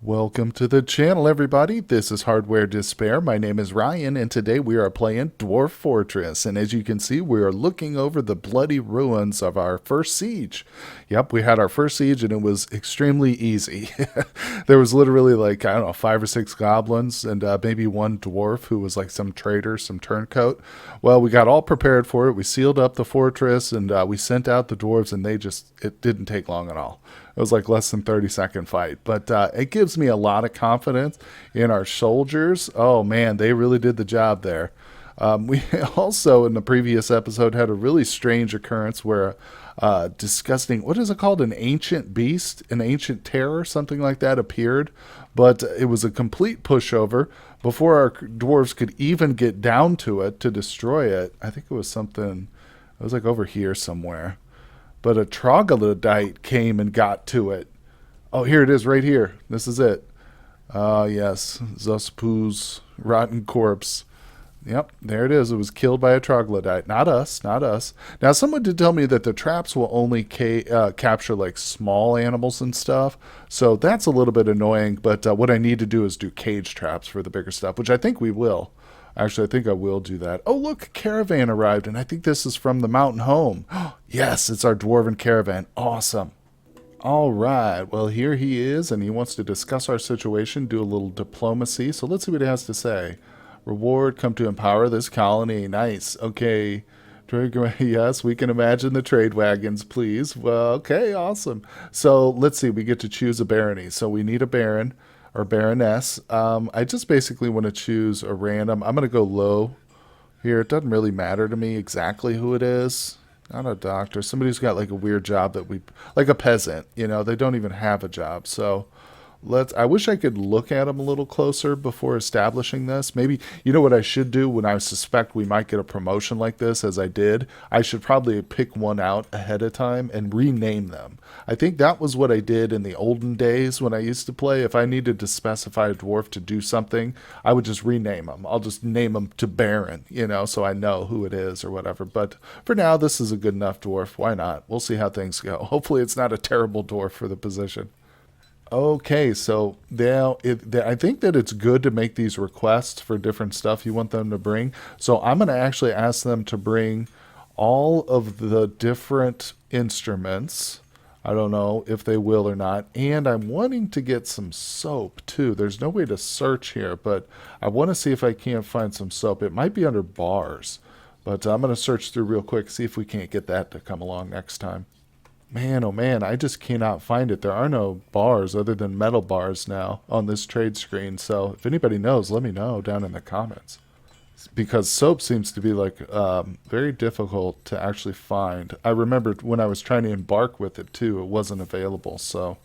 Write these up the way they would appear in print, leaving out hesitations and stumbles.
Welcome to the channel, everybody. This is Hardware Despair. My name is Ryan, and today we are playing Dwarf Fortress. And as you can see, we are looking over the bloody ruins of our first siege. Yep, we had our first siege, and it was extremely easy. There was literally like, I don't know, 5 or 6 goblins and maybe one dwarf who was like some traitor, some turncoat. Well, we got all prepared for it. We sealed up the fortress, and we sent out the dwarves, and it didn't take long at all. It was like less than 30-second fight, but it gives me a lot of confidence in our soldiers. Oh man, they really did the job there. We also in the previous episode had a really strange occurrence where disgusting, what is it called, an ancient beast, an ancient terror, something like that appeared, but it was a complete pushover before our dwarves could even get down to it to destroy it. I think it was something, it was like over here somewhere. But a troglodyte came and got to it. Oh, here it is right here. This is it. Yes. Zuspu's rotten corpse. Yep, there it is. It was killed by a troglodyte. Not us, not us. Now, someone did tell me that the traps will only capture like small animals and stuff. So that's a little bit annoying. But what I need to do is do cage traps for the bigger stuff, which I think we will. Actually, I think I will do that. Oh, look, a caravan arrived, and I think this is from the mountain home. Yes, it's our dwarven caravan. Awesome. All right, well, here he is, and he wants to discuss our situation, do a little diplomacy. So let's see what he has to say. Reward, come to empower this colony. Nice. Okay. Yes, we can imagine the trade wagons, please. Well, okay, awesome. So let's see, we get to choose a barony. So we need a baron or baroness. I just basically want to choose a random. I'm going to go low here. It doesn't really matter to me exactly who it is. Not a doctor. Somebody who's got like a weird job like a peasant, they don't even have a job. So I wish I could look at them a little closer before establishing this. Maybe, what I should do when I suspect we might get a promotion like this, as I did, I should probably pick one out ahead of time and rename them. I think that was what I did in the olden days when I used to play. If I needed to specify a dwarf to do something, I would just rename them. I'll just name them to Baron, so I know who it is or whatever. But for now, this is a good enough dwarf. Why not? We'll see how things go. Hopefully it's not a terrible dwarf for the position. Okay, so I think that it's good to make these requests for different stuff you want them to bring. So I'm going to actually ask them to bring all of the different instruments. I don't know if they will or not. And I'm wanting to get some soap too. There's no way to search here, but I want to see if I can't find some soap. It might be under bars, but I'm going to search through real quick, see if we can't get that to come along next time. Man, oh man, I just cannot find it. There are no bars other than metal bars now on this trade screen. So if anybody knows, let me know down in the comments. Because soap seems to be like very difficult to actually find. I remember when I was trying to embark with it too, it wasn't available. So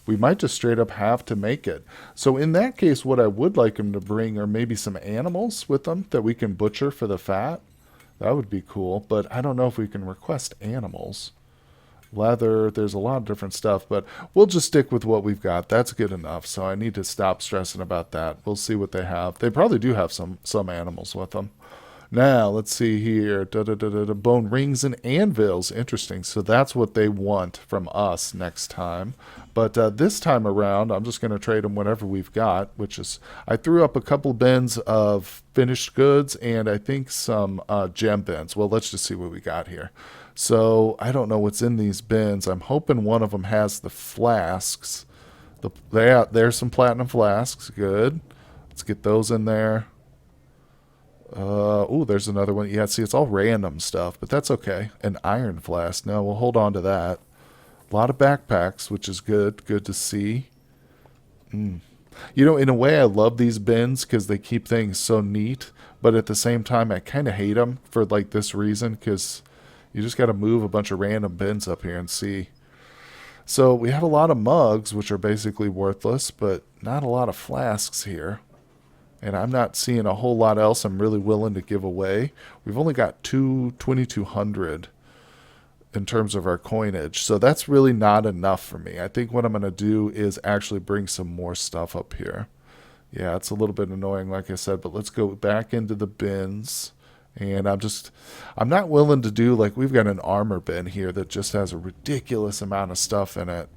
we might just straight up have to make it. So in that case, what I would like them to bring are maybe some animals with them that we can butcher for the fat. That would be cool. But I don't know if we can request animals. Leather, there's a lot of different stuff, but we'll just stick with what we've got. That's good enough, so I need to stop stressing about that. We'll see what they have. They probably do have some animals with them. Now, let's see here. Bone rings and anvils. Interesting. So that's what they want from us next time. But this time around, I'm just going to trade them whatever we've got, which is, I threw up a couple bins of finished goods and I think some gem bins. Well, let's just see what we got here. So I don't know what's in these bins. I'm hoping one of them has the flasks. There's some platinum flasks. Good. Let's get those in there. Oh, there's another one. Yeah, see, it's all random stuff, but that's okay. An iron flask. No, we'll hold on to that. A lot of backpacks, which is good. Good to see. In a way, I love these bins because they keep things so neat, but at the same time, I kind of hate them for like this reason because you just got to move a bunch of random bins up here and see. So we have a lot of mugs, which are basically worthless, but not a lot of flasks here. And I'm not seeing a whole lot else I'm really willing to give away. We've only got 2,200 in terms of our coinage. So that's really not enough for me. I think what I'm going to do is actually bring some more stuff up here. Yeah, it's a little bit annoying, like I said, but let's go back into the bins. And I'm not willing to do, like, we've got an armor bin here that just has a ridiculous amount of stuff in it.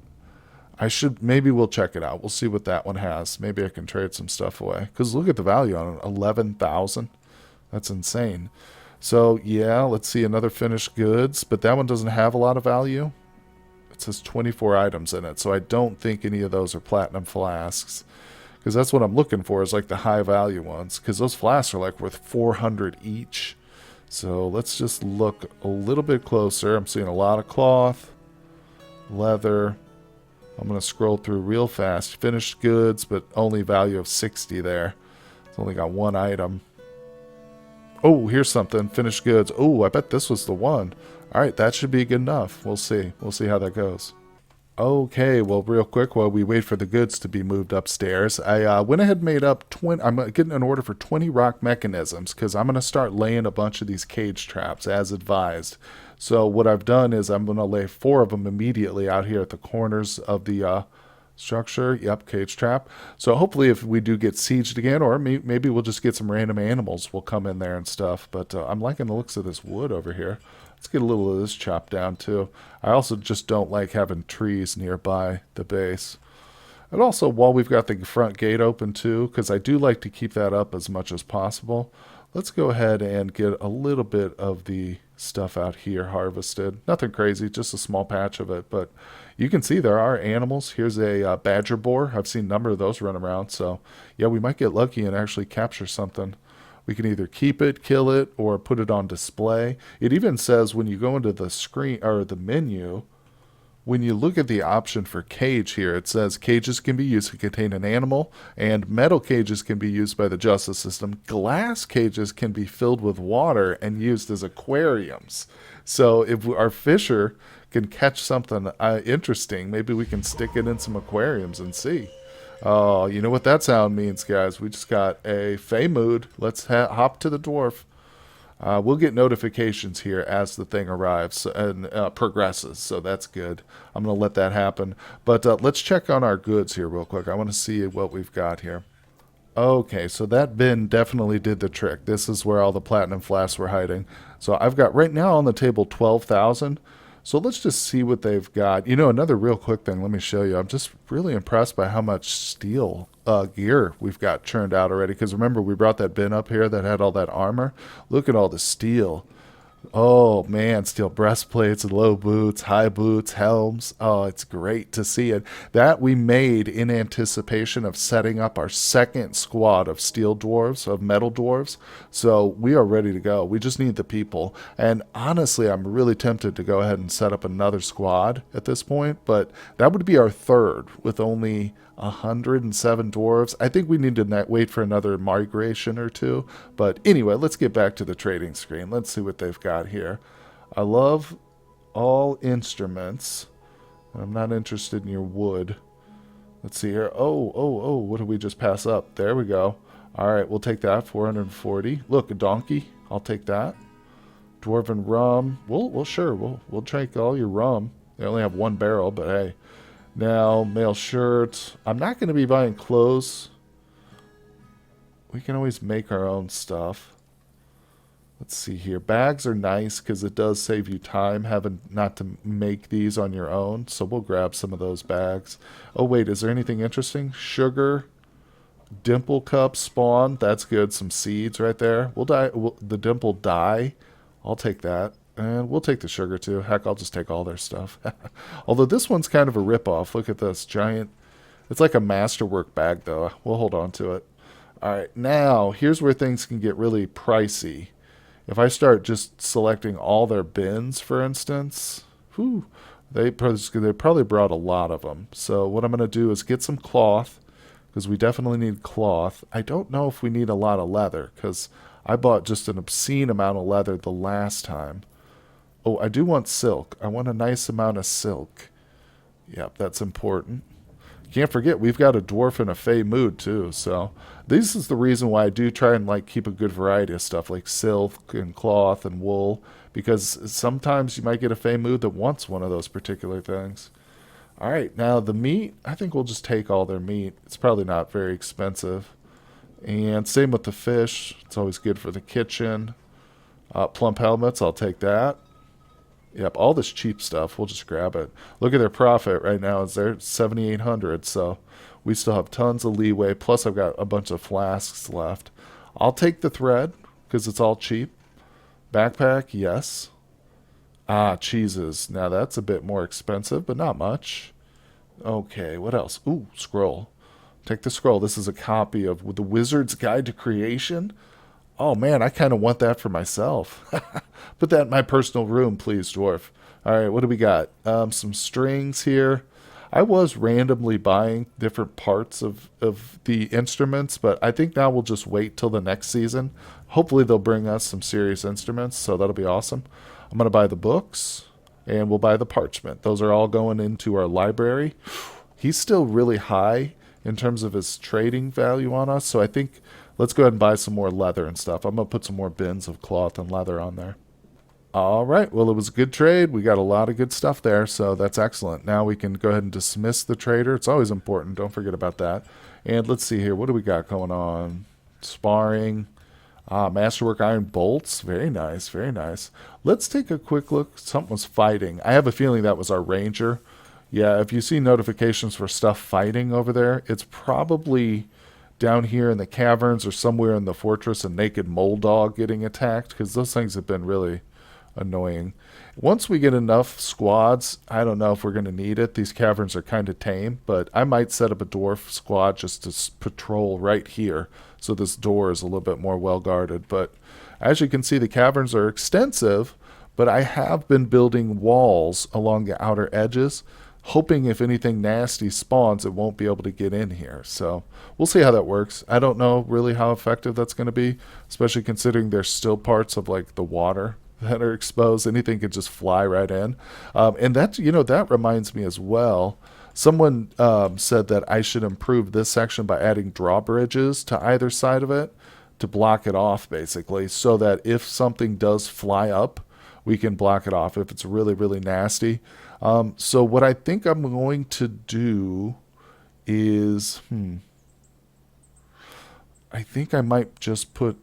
Maybe we'll check it out. We'll see what that one has. Maybe I can trade some stuff away. Because look at the value on it, 11,000. That's insane. So yeah, let's see another finished goods, but that one doesn't have a lot of value. It says 24 items in it, so I don't think any of those are platinum flasks. Because that's what I'm looking for, is like the high value ones. Because those flasks are like worth 400 each. So let's just look a little bit closer. I'm seeing a lot of cloth, leather. I'm going to scroll through real fast. Finished goods, but only value of 60 there. It's only got one item. Oh, here's something. Finished goods. Oh, I bet this was the one. All right, that should be good enough. We'll see. We'll see how that goes. Okay, well, real quick, while we wait for the goods to be moved upstairs, I went ahead and made up 20. I'm getting an order for 20 rock mechanisms because I'm going to start laying a bunch of these cage traps as advised. So what I've done is I'm going to lay 4 of them immediately out here at the corners of the structure. Yep, cage trap. So hopefully if we do get sieged again, or maybe we'll just get some random animals will come in there and stuff. But I'm liking the looks of this wood over here. Let's get a little of this chopped down too. I also just don't like having trees nearby the base. And also, while we've got the front gate open too, because I do like to keep that up as much as possible, let's go ahead and get a little bit of the stuff out here harvested. Nothing crazy, just a small patch of it. But you can see there are animals. Here's a badger boar. I've seen a number of those run around. So yeah, we might get lucky and actually capture something. We can either keep it, kill it, or put it on display. It even says when you go into the screen or the menu, when you look at the option for cage here, it says cages can be used to contain an animal, and metal cages can be used by the justice system. Glass cages can be filled with water and used as aquariums. So if our fisher can catch something interesting, maybe we can stick it in some aquariums and see. Oh, you know what that sound means, guys. We just got a Fey mood. Let's hop to the dwarf. We'll get notifications here as the thing arrives and progresses, so that's good. I'm going to let that happen. But let's check on our goods here real quick. I want to see what we've got here. Okay, so that bin definitely did the trick. This is where all the platinum flasks were hiding. So I've got right now on the table 12,000. So let's just see what they've got. You know, another real quick thing, let me show you. I'm just really impressed by how much steel gear we've got churned out already. Because remember, we brought that bin up here that had all that armor. Look at all the steel. Oh, man, steel breastplates, low boots, high boots, helms. Oh, it's great to see it. That we made in anticipation of setting up our second squad of steel dwarves, of metal dwarves. So we are ready to go. We just need the people. And honestly, I'm really tempted to go ahead and set up another squad at this point. But that would be our third with only 107 dwarves. I think we need to wait for another migration or two. But anyway, let's get back to the trading screen. Let's see what they've got here. I love all instruments. I'm not interested in your wood. Let's see here. Oh, what did we just pass up? There we go. All right, we'll take that. 440. Look, a donkey. I'll take that. Dwarven rum. We'll take all your rum. They only have one barrel, but hey. Now, male shirt. I'm not going to be buying clothes. We can always make our own stuff. Let's see here. Bags are nice because it does save you time having not to make these on your own. So we'll grab some of those bags. Oh, wait. Is there anything interesting? Sugar. Dimple cup spawn. That's good. Some seeds right there. The dimple dye. I'll take that. And we'll take the sugar too. Heck, I'll just take all their stuff. Although this one's kind of a ripoff. Look at this giant. It's like a masterwork bag though. We'll hold on to it. All right, now here's where things can get really pricey. If I start just selecting all their bins, for instance, they probably brought a lot of them. So what I'm going to do is get some cloth because we definitely need cloth. I don't know if we need a lot of leather because I bought just an obscene amount of leather the last time. Oh, I do want silk. I want a nice amount of silk. Yep, that's important. Can't forget, we've got a dwarf and a fey mood, too. So this is the reason why I do try and keep a good variety of stuff, like silk and cloth and wool. Because sometimes you might get a fey mood that wants one of those particular things. All right, now the meat, I think we'll just take all their meat. It's probably not very expensive. And same with the fish. It's always good for the kitchen. Plump helmets, I'll take that. Yep, all this cheap stuff, we'll just grab it. Look at their profit right now, is they're 7,800, so we still have tons of leeway. Plus, I've got a bunch of flasks left. I'll take the thread because it's all cheap. Backpack, yes. Ah, cheeses. Now that's a bit more expensive, but not much. Okay, what else? Ooh, scroll. Take the scroll. This is a copy of The Wizard's Guide to Creation. Oh man, I kind of want that for myself. Put that in my personal room, please, dwarf. All right, what do we got? Some strings here. I was randomly buying different parts of the instruments, but I think now we'll just wait till the next season. Hopefully they'll bring us some serious instruments, so that'll be awesome. I'm going to buy the books, and we'll buy the parchment. Those are all going into our library. He's still really high in terms of his trading value on us, so I think let's go ahead and buy some more leather and stuff. I'm going to put some more bins of cloth and leather on there. All right. Well, it was a good trade. We got a lot of good stuff there, so that's excellent. Now we can go ahead and dismiss the trader. It's always important. Don't forget about that. And let's see here. What do we got going on? Sparring. Masterwork iron bolts. Very nice. Very nice. Let's take a quick look. Something was fighting. I have a feeling that was our ranger. Yeah, if you see notifications for stuff fighting over there, it's probably down here in the caverns or somewhere in the fortress, a naked mole dog getting attacked, because those things have been really annoying. Once we get enough squads, I don't know if we're going to need it. These caverns are kind of tame, but I might set up a dwarf squad just to patrol right here, so this door is a little bit more well guarded. But as you can see, the caverns are extensive, but I have been building walls along the outer edges, hoping if anything nasty spawns, it won't be able to get in here. So we'll see how that works. I don't know really how effective that's going to be, especially considering there's still parts of like the water that are exposed. Anything could just fly right in. And that, that reminds me as well. Someone said that I should improve this section by adding drawbridges to either side of it to block it off, basically, so that if something does fly up, we can block it off if it's really, really nasty. So what I think I'm going to do is, I think I might just put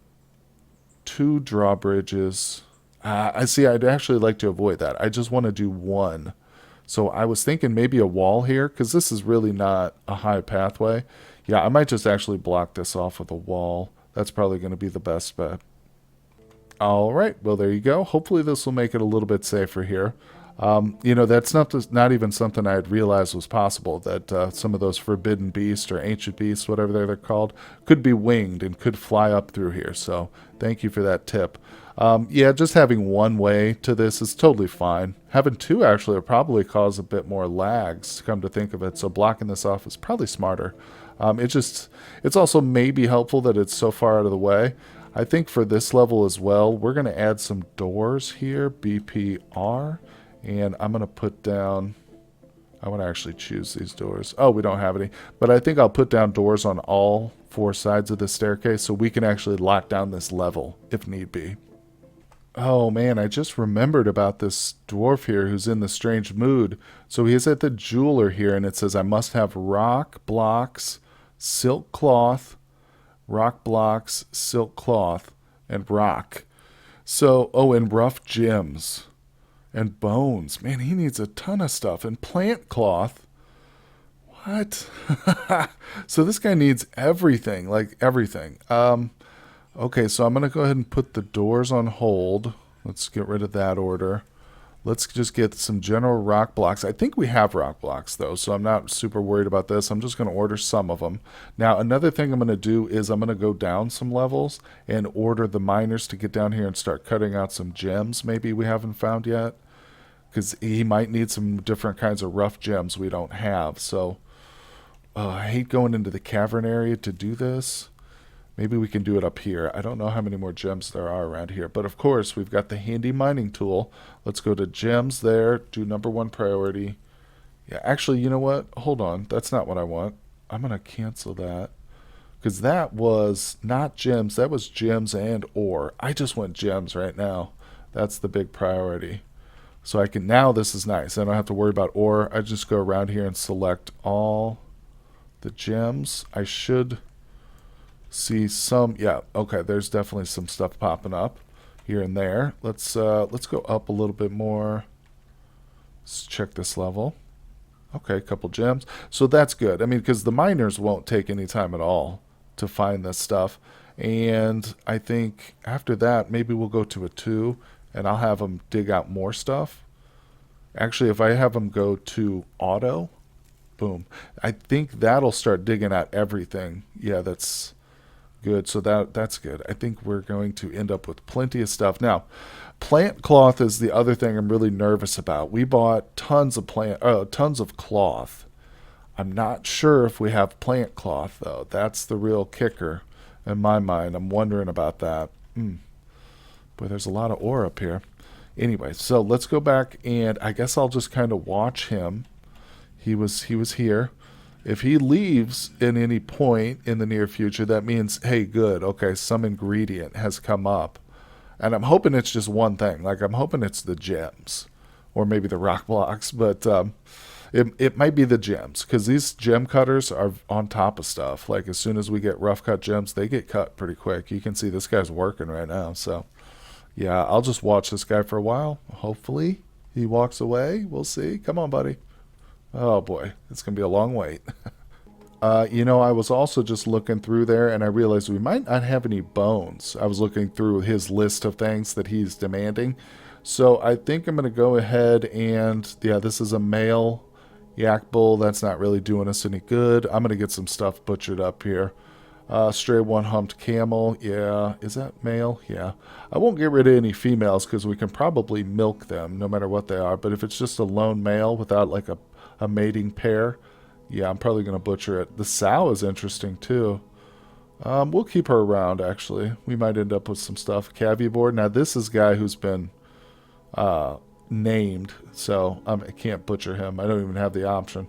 2 drawbridges. I see. I'd actually like to avoid that. I just want to do 1. So I was thinking maybe a wall here, because this is really not a high pathway. Yeah, I might just actually block this off with a wall. That's probably going to be the best bet. All right. Well, there you go. Hopefully this will make it a little bit safer here. That's not even something I had realized was possible, that some of those forbidden beasts or ancient beasts, whatever they're called, could be winged and could fly up through here. So thank you for that tip. Yeah, just having one way to this is totally fine. Having 2 actually will probably cause a bit more lags, to come to think of it. So blocking this off is probably smarter. It's also maybe helpful that it's so far out of the way. I think for this level as well, we're going to add some doors here, BPR. And I'm going to put down, I want to actually choose these doors. Oh, we don't have any. But I think I'll put down doors on all 4 sides of the staircase so we can actually lock down this level if need be. Oh man, I just remembered about this dwarf here who's in the strange mood. So he is at the jeweler here, and it says I must have rock blocks, silk cloth, rock blocks, silk cloth, and rock. So, and rough gems. And bones. Man, he needs a ton of stuff. And plant cloth. What? So this guy needs everything. Like everything. Okay, so I'm going to go ahead and put the doors on hold. Let's get rid of that order. Let's just get some general rock blocks. I think we have rock blocks, though, so I'm not super worried about this. I'm just going to order some of them. Now, another thing I'm going to do is I'm going to go down some levels and order the miners to get down here and start cutting out some gems maybe we haven't found yet, because he might need some different kinds of rough gems we don't have. So I hate going into the cavern area to do this. Maybe we can do it up here. I don't know how many more gems there are around here. But of course, we've got the handy mining tool. Let's go to gems there. Do number 1 priority. Yeah, actually, you know what? Hold on. That's not what I want. I'm going to cancel that. Because that was not gems. That was gems and ore. I just want gems right now. That's the big priority. So I can, now this is nice. I don't have to worry about ore. I just go around here and select all the gems. I should see some, yeah, okay, there's definitely some stuff popping up here and there. Let's go up a little bit more. Let's check this level. Okay, a couple gems. So that's good. I mean, because the miners won't take any time at all to find this stuff. And I think after that, maybe we'll go to a 2, and I'll have them dig out more stuff. Actually, if I have them go to auto, boom, I think that'll start digging out everything. Yeah, that's good. So that's good. I think we're going to end up with plenty of stuff. Now, plant cloth is the other thing I'm really nervous about. We bought tons of tons of cloth. I'm not sure if we have plant cloth though. That's the real kicker in my mind. I'm wondering about that. Boy, there's a lot of ore up here. Anyway, so let's go back, and I guess I'll just kind of watch him. He was here. If he leaves in any point in the near future, that means, hey, good, okay, some ingredient has come up. And I'm hoping it's just one thing. Like, I'm hoping it's the gems, or maybe the rock blocks, but it might be the gems, because these gem cutters are on top of stuff. Like, as soon as we get rough cut gems, they get cut pretty quick. You can see this guy's working right now, so yeah, I'll just watch this guy for a while. Hopefully he walks away. We'll see. Come on, buddy. Oh boy, it's going to be a long wait. I was also just looking through there, and I realized we might not have any bones. I was looking through his list of things that he's demanding. So I think I'm going to go ahead and, yeah, this is a male yak bull. That's not really doing us any good. I'm going to get some stuff butchered up here. Stray one-humped camel. Yeah, is that male? Yeah. I won't get rid of any females because we can probably milk them no matter what they are. But if it's just a lone male without like a mating pair, yeah, I'm probably going to butcher it. The sow is interesting too. We'll keep her around, actually. We might end up with some stuff. Caviar board. Now, this is a guy who's been named, so I can't butcher him. I don't even have the option.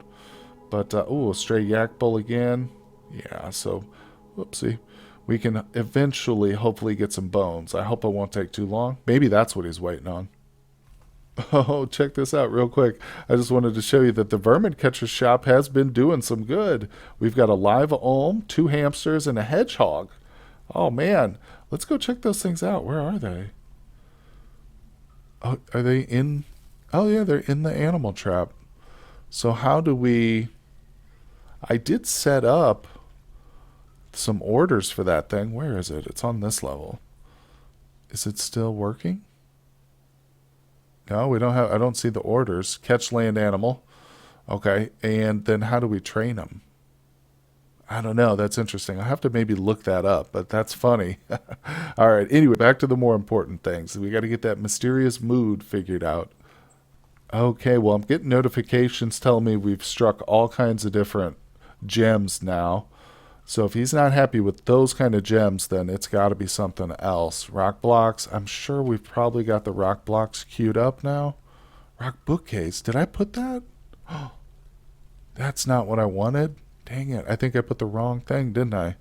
But, a stray yak bull again. Yeah, so, whoopsie. We can eventually, hopefully, get some bones. I hope it won't take too long. Maybe that's what he's waiting on. Oh, check this out real quick. I just wanted to show you that the vermin catcher shop has been doing some good. We've got a live olm, 2 hamsters, and a hedgehog. Oh, man. Let's go check those things out. Where are they? Oh, are they in? Oh, yeah, they're in the animal trap. So how do we... I did set up some orders for that thing. Where is it? It's on this level. Is it still working? No, we don't have. I don't see the orders. Catch land animal. Okay, and then how do we train them? I don't know. That's interesting. I have to maybe look that up, but that's funny. All right. Anyway, back to the more important things. We got to get that mysterious mood figured out. Okay. Well, I'm getting notifications telling me we've struck all kinds of different gems now. So if he's not happy with those kind of gems, then it's got to be something else. Rock blocks. I'm sure we've probably got the rock blocks queued up now. Rock bookcase. Did I put that? Oh, that's not what I wanted. Dang it. I think I put the wrong thing, didn't I?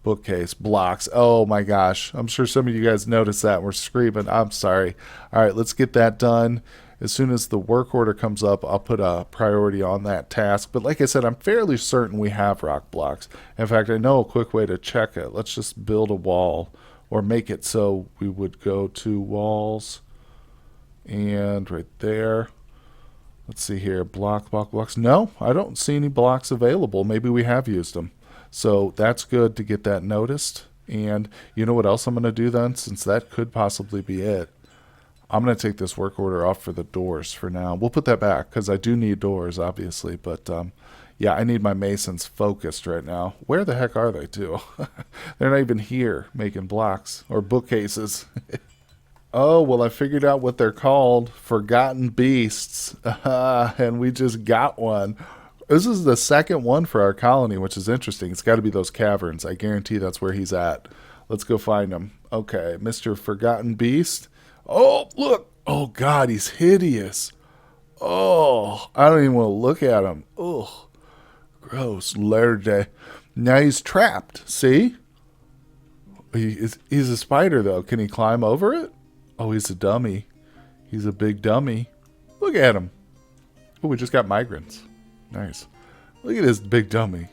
Bookcase. Blocks. Oh my gosh. I'm sure some of you guys noticed that. We're screaming. I'm sorry. All right, let's get that done. As soon as the work order comes up, I'll put a priority on that task. But like I said, I'm fairly certain we have rock blocks. In fact, I know a quick way to check it. Let's just build a wall or make it so we would go to walls. And right there. Let's see here. Blocks. No, I don't see any blocks available. Maybe we have used them. So that's good to get that noticed. And you know what else I'm going to do then? Since that could possibly be it. I'm going to take this work order off for the doors for now. We'll put that back because I do need doors, obviously. But, yeah, I need my masons focused right now. Where the heck are they, too? They're not even here making blocks or bookcases. Oh, well, I figured out what they're called. Forgotten beasts. And we just got one. This is the second one for our colony, which is interesting. It's got to be those caverns. I guarantee that's where he's at. Let's go find him. Okay, Mr. Forgotten Beast. Oh, look. Oh, God, he's hideous. Oh, I don't even want to look at him. Oh, gross. Latter. Now he's trapped. See? He's a spider, though. Can he climb over it? Oh, he's a dummy. He's a big dummy. Look at him. Oh, we just got migrants. Nice. Look at this big dummy.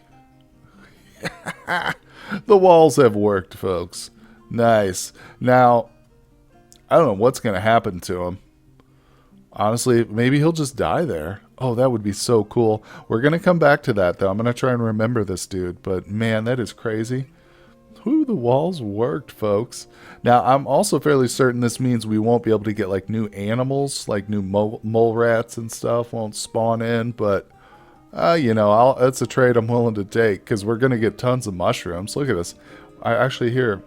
The walls have worked, folks. Nice. Now, I don't know what's going to happen to him. Honestly, maybe he'll just die there. Oh, that would be so cool. We're going to come back to that, though. I'm going to try and remember this dude. But, man, that is crazy. Whoo, the walls worked, folks. Now, I'm also fairly certain this means we won't be able to get, like, new animals, like new mole rats and stuff won't spawn in. But, you know, it's a trade I'm willing to take because we're going to get tons of mushrooms. Look at this. I actually hear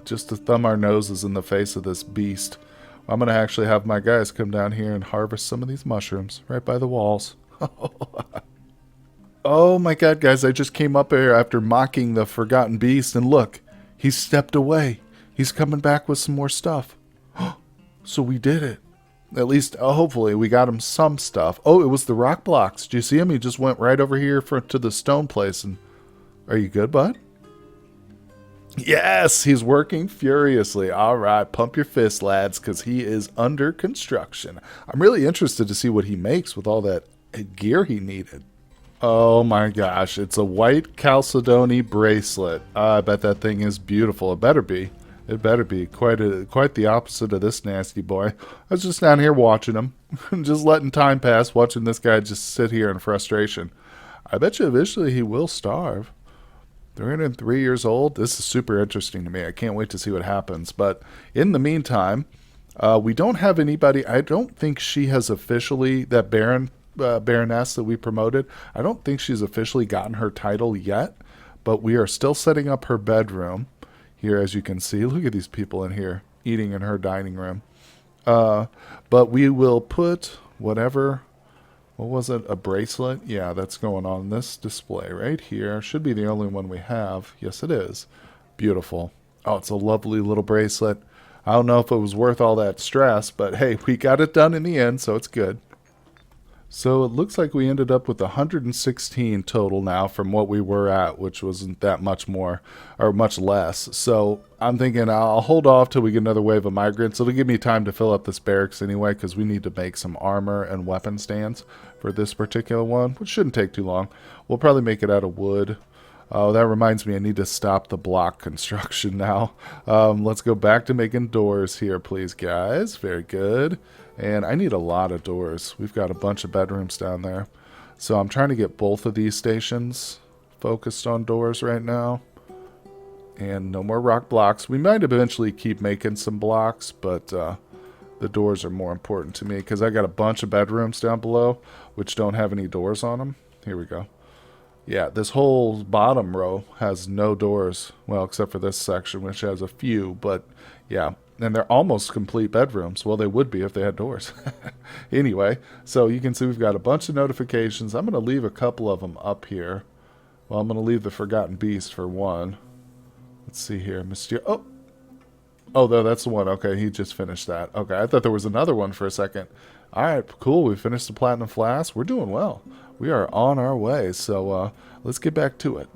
just to thumb our noses in the face of this beast. I'm going to actually have my guys come down here and harvest some of these mushrooms right by the walls. Oh my god, guys, I just came up here after mocking the forgotten beast, and look, he's stepped away. He's coming back with some more stuff. So we did it. At least, hopefully, we got him some stuff. Oh, it was the rock blocks. Do you see him? He just went right over here to the stone place. And are you good, bud? Yes, he's working furiously. All right, pump your fist, lads, because he is under construction. I'm really interested to see what he makes with all that gear he needed. Oh my gosh, it's a white chalcedony bracelet. I bet that thing is beautiful. It better be. It better be. Quite the opposite of this nasty boy. I was just down here watching him. Just letting time pass, watching this guy just sit here in frustration. I bet you eventually he will starve. 303 years old. This is super interesting to me. I can't wait to see what happens. But in the meantime, we don't have anybody. I don't think she has officially, that Baroness that we promoted, I don't think she's officially gotten her title yet. But we are still setting up her bedroom here, as you can see. Look at these people in here eating in her dining room. But we will put whatever. What was it? A bracelet? Yeah, that's going on this display right here. Should be the only one we have. Yes, it is. Beautiful. Oh, it's a lovely little bracelet. I don't know if it was worth all that stress, but hey, we got it done in the end, so it's good. So it looks like we ended up with 116 total now from what we were at, which wasn't that much more, or much less. So I'm thinking I'll hold off till we get another wave of migrants. It'll give me time to fill up this barracks anyway, because we need to make some armor and weapon stands for this particular one, which shouldn't take too long. We'll probably make it out of wood. Oh, that reminds me, I need to stop the block construction now. Let's go back to making doors here, please, guys. Very good. And I need a lot of doors. We've got a bunch of bedrooms down there. So I'm trying to get both of these stations focused on doors right now. And no more rock blocks. We might eventually keep making some blocks, but the doors are more important to me because I got a bunch of bedrooms down below which don't have any doors on them. Here we go. Yeah, this whole bottom row has no doors. Well, except for this section, which has a few. But, yeah, and they're almost complete bedrooms. Well, they would be if they had doors. Anyway, so you can see we've got a bunch of notifications. I'm going to leave a couple of them up here. Well, I'm going to leave the Forgotten Beast for one. Let's see here. Oh, no, that's the one. Okay, he just finished that. Okay, I thought there was another one for a second. All right, cool. We finished the Platinum Flask. We're doing well. We are on our way, so let's get back to it.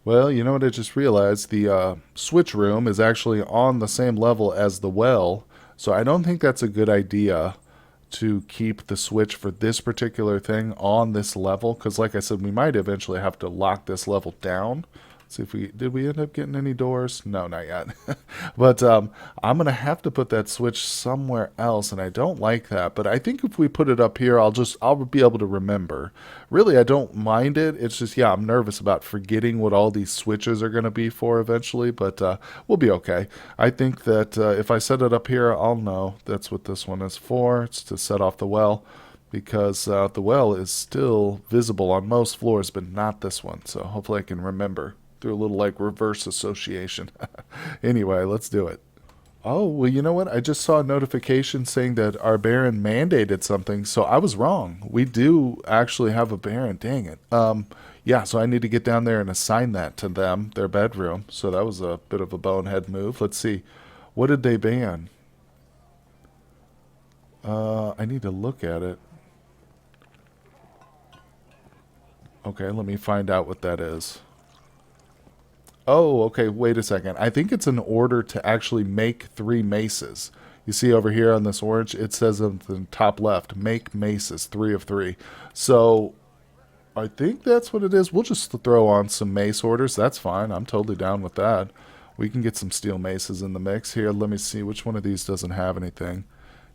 Well, you know what I just realized? The switch room is actually on the same level as the well, so I don't think that's a good idea to keep the switch for this particular thing on this level, because like I said, we might eventually have to lock this level down. See if did we end up getting any doors? No, not yet. But I'm going to have to put that switch somewhere else, and I don't like that. But I think if we put it up here, I'll be able to remember. Really, I don't mind it. It's just, yeah, I'm nervous about forgetting what all these switches are going to be for eventually, but we'll be okay. I think that if I set it up here, I'll know that's what this one is for. It's to set off the well, because the well is still visible on most floors, but not this one. So hopefully I can remember. Do a little like reverse association. Anyway, let's do it. Oh, well, you know what? I just saw a notification saying that our Baron mandated something, so I was wrong. We do actually have a Baron. Dang it. Yeah, so I need to get down there and assign that to them, their bedroom. So that was a bit of a bonehead move. Let's see. What did they ban? I need to look at it. Okay, let me find out what that is. Oh, okay, wait a second. I think it's an order to actually make 3 maces. You see over here on this orange, it says on the top left, make maces, 3 of 3. So I think that's what it is. We'll just throw on some mace orders. That's fine. I'm totally down with that. We can get some steel maces in the mix. Here, let me see which one of these doesn't have anything.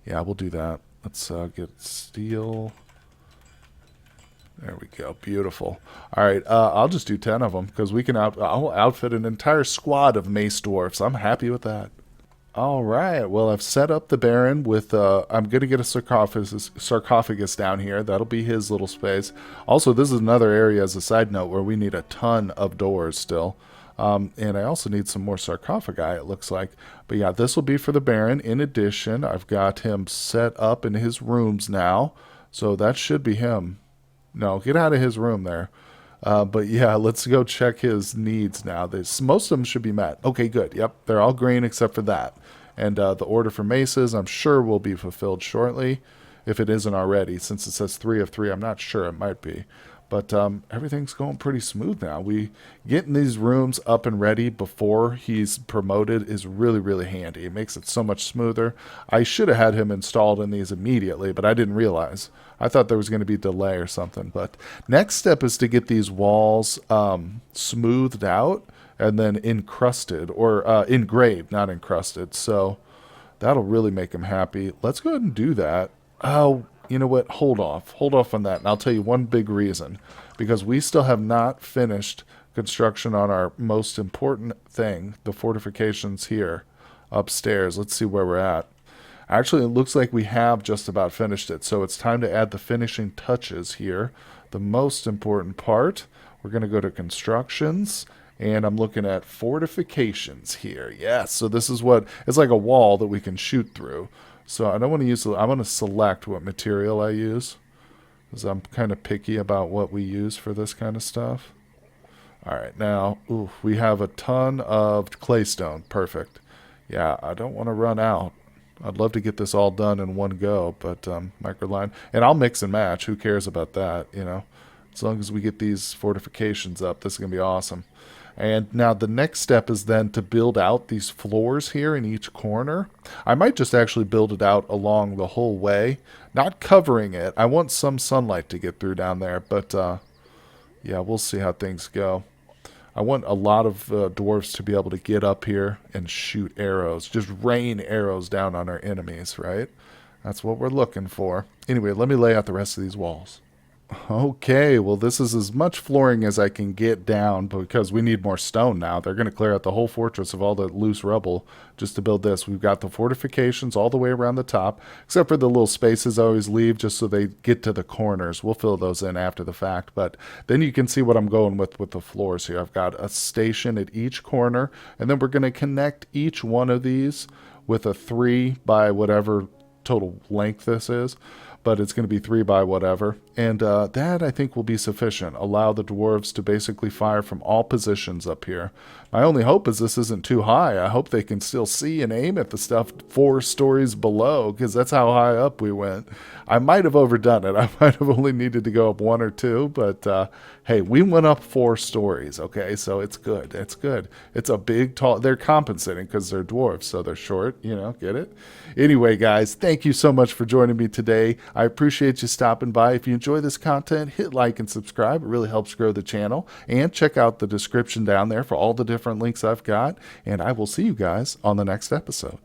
Yeah, we'll do that. Let's get steel. There we go. Beautiful. All right, I'll just do 10 of them because I'll outfit an entire squad of mace dwarfs. I'm happy with that. All right. Well, I've set up the Baron with. I'm going to get a sarcophagus down here. That'll be his little space. Also, this is another area, as a side note, where we need a ton of doors still. And I also need some more sarcophagi, it looks like. But yeah, this will be for the Baron. In addition, I've got him set up in his rooms now. So that should be him. No, get out of his room there. But yeah, let's go check his needs now. Most of them should be met. Okay, good. Yep, they're all green except for that. And the order for maces, I'm sure, will be fulfilled shortly, if it isn't already. Since it says 3 of 3, I'm not sure. It might be. But everything's going pretty smooth now. Getting these rooms up and ready before he's promoted is really, really handy. It makes it so much smoother. I should have had him installed in these immediately, but I didn't realize. I thought there was going to be delay or something. But next step is to get these walls smoothed out and then encrusted, or engraved, not encrusted. So that'll really make him happy. Let's go ahead and do that. Oh, you know what? Hold off on that. And I'll tell you one big reason. Because we still have not finished construction on our most important thing, the fortifications here upstairs. Let's see where we're at. Actually, it looks like we have just about finished it. So it's time to add the finishing touches here. The most important part, we're going to go to constructions. And I'm looking at fortifications here. Yes, so this is what, it's like a wall that we can shoot through. So I don't want to use, I want to select what material I use, because I'm kind of picky about what we use for this kind of stuff. All right, now, we have a ton of claystone. Perfect. Yeah, I don't want to run out. I'd love to get this all done in one go, but microline. And I'll mix and match. Who cares about that, you know? As long as we get these fortifications up, this is going to be awesome. And now the next step is then to build out these floors here in each corner. I might just actually build it out along the whole way, not covering it. I want some sunlight to get through down there, but yeah, we'll see how things go. I want a lot of dwarves to be able to get up here and shoot arrows, just rain arrows down on our enemies, right? That's what we're looking for. Anyway, let me lay out the rest of these walls. Okay, well, this is as much flooring as I can get down because we need more stone now. They're going to clear out the whole fortress of all the loose rubble just to build this. We've got the fortifications all the way around the top, except for the little spaces I always leave just so they get to the corners. We'll fill those in after the fact, but then you can see what I'm going with the floors here. I've got a station at each corner, and then we're going to connect each one of these with a 3 by whatever total length this is. But it's going to be 3 by whatever. And that, I think, will be sufficient. Allow the dwarves to basically fire from all positions up here. My only hope is this isn't too high. I hope they can still see and aim at the stuff 4 stories below, because that's how high up we went. I might have overdone it. I might have only needed to go up 1 or 2, but hey, we went up 4 stories, okay? So it's good. It's good. It's a big, tall... They're compensating because they're dwarves, so they're short, you know, get it? Anyway, guys, thank you so much for joining me today. I appreciate you stopping by. If you enjoy this content, hit like and subscribe. It really helps grow the channel. And check out the description down there for all the different links I've got. And I will see you guys on the next episode.